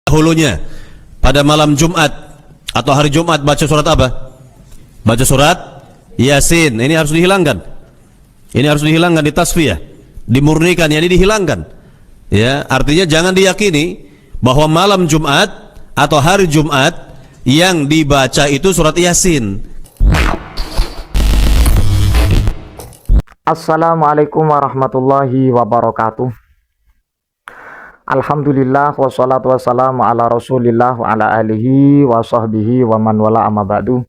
Dahulunya pada malam Jumat atau hari Jumat baca surat apa? Baca surat Yasin. Ini harus dihilangkan. Ini harus dihilangkan, ditasfiyah, dimurnikan, yakni dihilangkan. Ya, artinya jangan diyakini bahwa malam Jumat atau hari Jumat yang dibaca itu surat Yasin. Assalamualaikum warahmatullahi wabarakatuh. Alhamdulillah wassalatu wassalamu ala rasulillah wa ala alihi wa sahbihi wa man wala amma ba'du.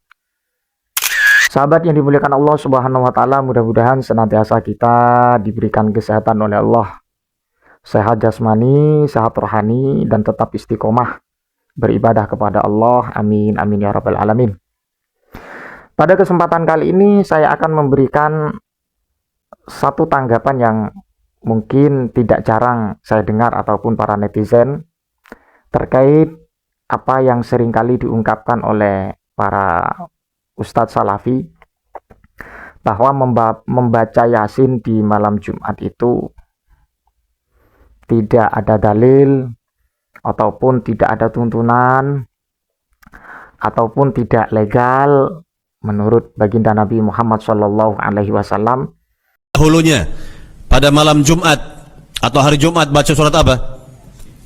Sahabat yang dimuliakan Allah subhanahu wa ta'ala, mudah-mudahan senantiasa kita diberikan kesehatan oleh Allah, sehat jasmani, sehat rohani, dan tetap istiqomah beribadah kepada Allah. Amin, amin ya rabbal alamin. Pada kesempatan kali ini saya akan memberikan satu tanggapan yang mungkin tidak jarang saya dengar ataupun para netizen terkait apa yang seringkali diungkapkan oleh para ustadz salafi, bahwa membaca Yasin di malam Jumat itu tidak ada dalil ataupun tidak ada tuntunan ataupun tidak legal menurut baginda Nabi Muhammad SAW. Dahulunya pada malam Jumat atau hari Jumat baca surat apa?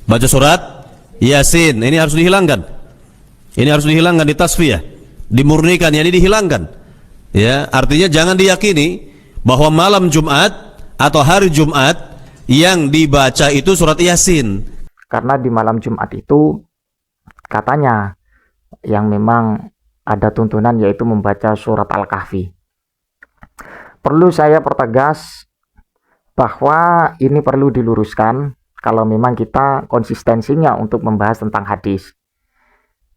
Baca surat Yasin. Ini harus dihilangkan. Ini harus dihilangkan, ditasfiyah, dimurnikan, yakni dihilangkan. Ya, artinya jangan diyakini bahwa malam Jumat atau hari Jumat yang dibaca itu surat Yasin. Karena di malam Jumat itu katanya yang memang ada tuntunan yaitu membaca surat Al-Kahfi. Perlu saya pertegas bahwa ini perlu diluruskan kalau memang kita konsistensinya untuk membahas tentang hadis.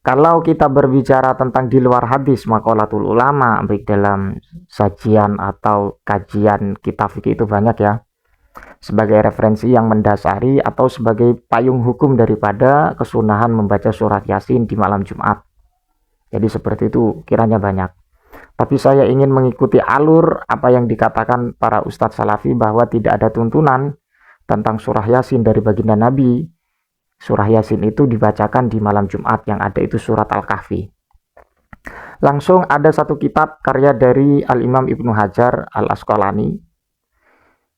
Kalau kita berbicara tentang di luar hadis, maqalatul ulama, baik dalam sajian atau kajian kitab fikih itu banyak ya, sebagai referensi yang mendasari atau sebagai payung hukum daripada kesunahan membaca surat Yasin di malam Jumat. Jadi seperti itu kiranya banyak. Tapi saya ingin mengikuti alur apa yang dikatakan para ustadz salafi, bahwa tidak ada tuntunan tentang surah Yasin dari baginda Nabi. Surah Yasin itu dibacakan di malam Jumat, yang ada itu surat Al-Kahfi. Langsung ada satu kitab karya dari Al-Imam Ibnu Hajar Al-Asqalani.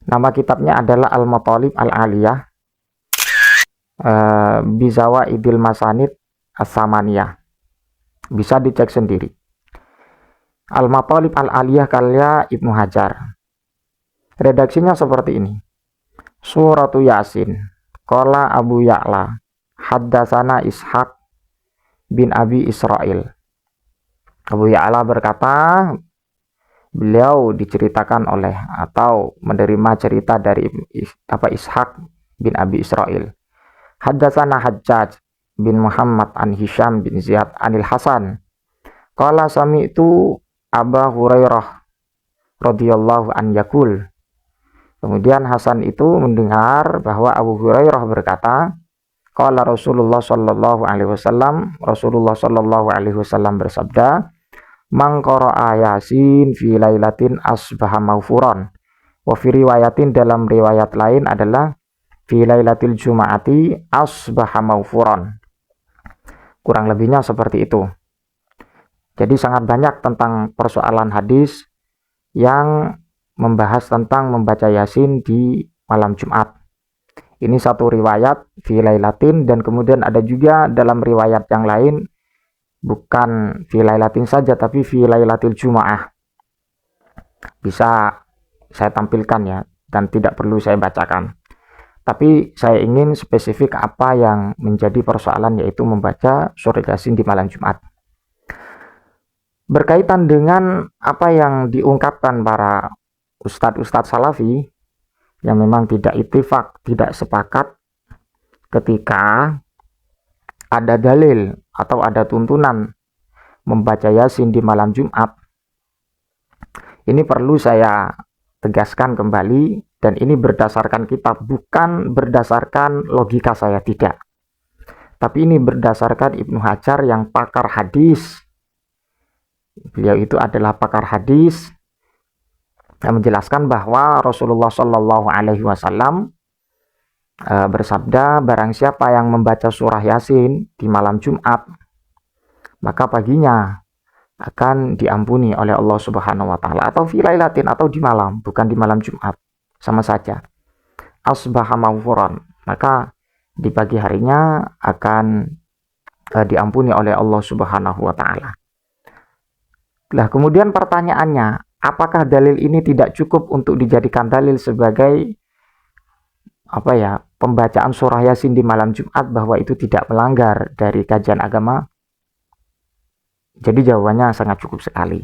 Nama kitabnya adalah Al-Matalib Al-Aliyah Bizawa Idil Masanid As-Samaniyah. Bisa dicek sendiri. Al-Matalib Al-Aliyah karya Ibnu Hajar. Redaksinya seperti ini. Suratu Yasin. Qala Abu Ya'la. Haddatsana Ishaq bin Abi Israil. Abu Ya'la berkata, beliau diceritakan oleh atau menerima cerita dari Ishaq bin Abi Israil. Haddatsana Hajjaj bin Muhammad an Hisham bin Ziyad anil Hasan. Qala sami'tu Aba Hurairah radhiyallahu an yaqul. Kemudian Hasan itu mendengar bahwa Abu Hurairah berkata, qala Rasulullah sallallahu alaihi wasallam, Rasulullah sallallahu alaihi wasallam bersabda, man qara'a Yasin fi lailatin asbaha maghfuran. Wa fi riwayatin, dalam riwayat lain adalah fi lailatil jumu'ati asbaha maghfuran. Kurang lebihnya seperti itu. Jadi sangat banyak tentang persoalan hadis yang membahas tentang membaca Yasin di malam Jumat. Ini satu riwayat fi lailatin, dan kemudian ada juga dalam riwayat yang lain bukan fi lailatin saja tapi fi lailatil Jumaah. Bisa saya tampilkan ya, dan tidak perlu saya bacakan. Tapi saya ingin spesifik apa yang menjadi persoalan, yaitu membaca surat Yasin di malam Jumat. Berkaitan dengan apa yang diungkapkan para ustadz-ustadz salafi yang memang tidak ittifaq, tidak sepakat ketika ada dalil atau ada tuntunan membaca Yasin di malam Jumat, ini perlu saya tegaskan kembali, dan ini berdasarkan kitab, bukan berdasarkan logika saya, tidak. Tapi ini berdasarkan Ibnu Hajar yang pakar hadis. Beliau itu adalah pakar hadis yang menjelaskan bahwa Rasulullah Shallallahu Alaihi Wasallam bersabda, barang siapa yang membaca surah Yasin di malam Jumat, maka paginya akan diampuni oleh Allah Subhanahu wa taala, atau fi lailatin, atau di malam, bukan di malam Jumat, sama saja. Asbaha maghfuran, maka di pagi harinya akan diampuni oleh Allah Subhanahu wa taala. Nah, kemudian pertanyaannya, apakah dalil ini tidak cukup untuk dijadikan dalil sebagai pembacaan surah Yasin di malam Jumat, bahwa itu tidak melanggar dari kajian agama? Jadi jawabannya sangat cukup sekali.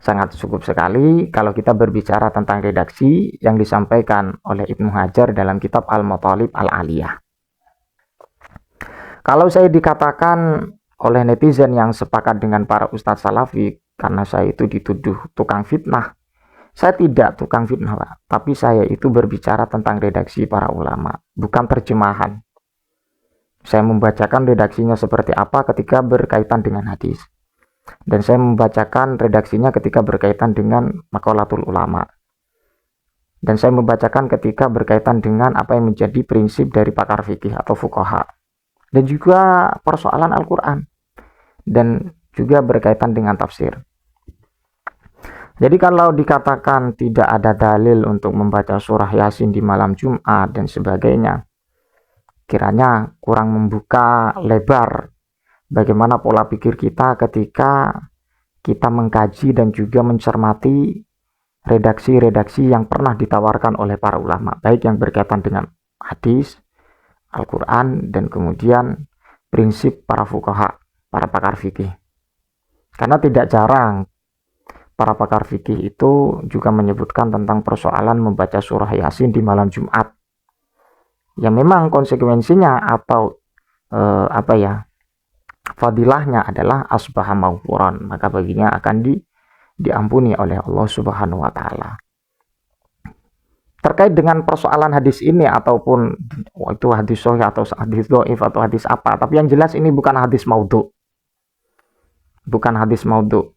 Sangat cukup sekali kalau kita berbicara tentang redaksi yang disampaikan oleh Ibnu Hajar dalam kitab Al-Matalib Al-Aliyah. Kalau saya dikatakan oleh netizen yang sepakat dengan para ustadz salafi, karena saya itu dituduh tukang fitnah, saya tidak tukang fitnah, Pak. Tapi saya itu berbicara tentang redaksi para ulama, bukan terjemahan. Saya membacakan redaksinya seperti apa ketika berkaitan dengan hadis. Dan saya membacakan redaksinya ketika berkaitan dengan maqalatul ulama. Dan saya membacakan ketika berkaitan dengan apa yang menjadi prinsip dari pakar fikih atau fuqaha. Dan juga persoalan Al-Quran. Dan juga berkaitan dengan tafsir. Jadi kalau dikatakan tidak ada dalil untuk membaca surah Yasin di malam Jumat dan sebagainya, kiranya kurang membuka lebar bagaimana pola pikir kita ketika kita mengkaji dan juga mencermati redaksi-redaksi yang pernah ditawarkan oleh para ulama, baik yang berkaitan dengan hadis, Al-Quran, dan kemudian prinsip para fuqaha, para pakar fikih. Karena tidak jarang para pakar fikih itu juga menyebutkan tentang persoalan membaca surah Yasin di malam Jumat. Ya memang konsekuensinya atau fadilahnya adalah asbaha maghfuran, maka baginya akan diampuni oleh Allah Subhanahu wa taala. Terkait dengan persoalan hadis ini, ataupun itu hadis sahih atau hadis dhaif atau hadis apa, tapi yang jelas ini bukan hadis maudhu. Bukan hadis maudhu.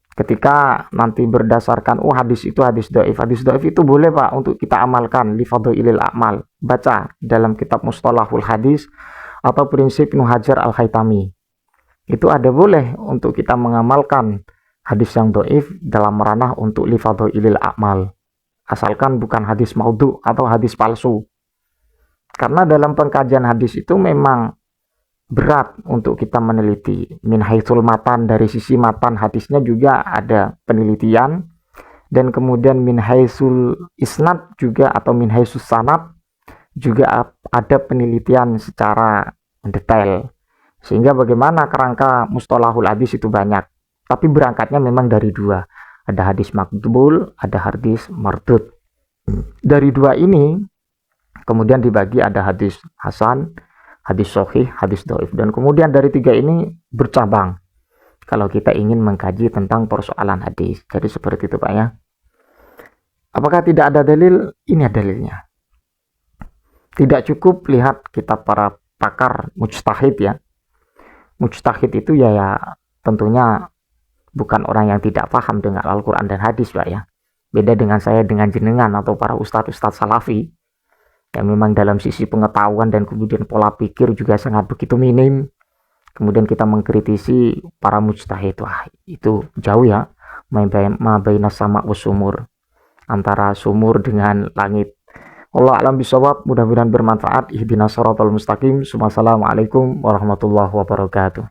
Ketika nanti berdasarkan hadis itu hadis dhaif itu boleh, Pak, untuk kita amalkan li fadhailil a'mal. Baca dalam kitab Mustalahul Hadis atau prinsip Ibnu Hajar Al-Haytami. Itu ada boleh untuk kita mengamalkan hadis yang dhaif dalam ranah untuk li fadhailil a'mal. Asalkan bukan hadis maudhu atau hadis palsu. Karena dalam pengkajian hadis itu memang berat untuk kita meneliti min haitsul matan, dari sisi matan hadisnya juga ada penelitian, dan kemudian min haitsul isnad juga atau min haitsus sanad juga ada penelitian secara detail, sehingga bagaimana kerangka mustalahul hadis itu banyak, tapi berangkatnya memang dari dua, ada hadis maqbul, ada hadis mardud. Dari dua ini kemudian dibagi, ada hadis hasan, hadis sahih, hadis dhaif, dan kemudian dari tiga ini bercabang kalau kita ingin mengkaji tentang persoalan hadis. Jadi seperti itu, Pak, ya. Apakah tidak ada dalil? Ini dalilnya. Tidak cukup lihat kitab para pakar mujtahid, ya. Mujtahid itu ya tentunya bukan orang yang tidak paham dengan Al-Quran dan hadis, Pak, ya. Beda dengan saya, dengan jenengan atau para ustadz-ustadz salafi yang memang dalam sisi pengetahuan dan kemudian pola pikir juga sangat begitu minim. Kemudian kita mengkritisi para mujtahid, wah itu jauh, ya, ma baina sama usumur, antara sumur dengan langit. Allah alam bisawab, mudah-mudahan bermanfaat. Ihdinas shiratal mustaqim. Assalamualaikum warahmatullahi wabarakatuh.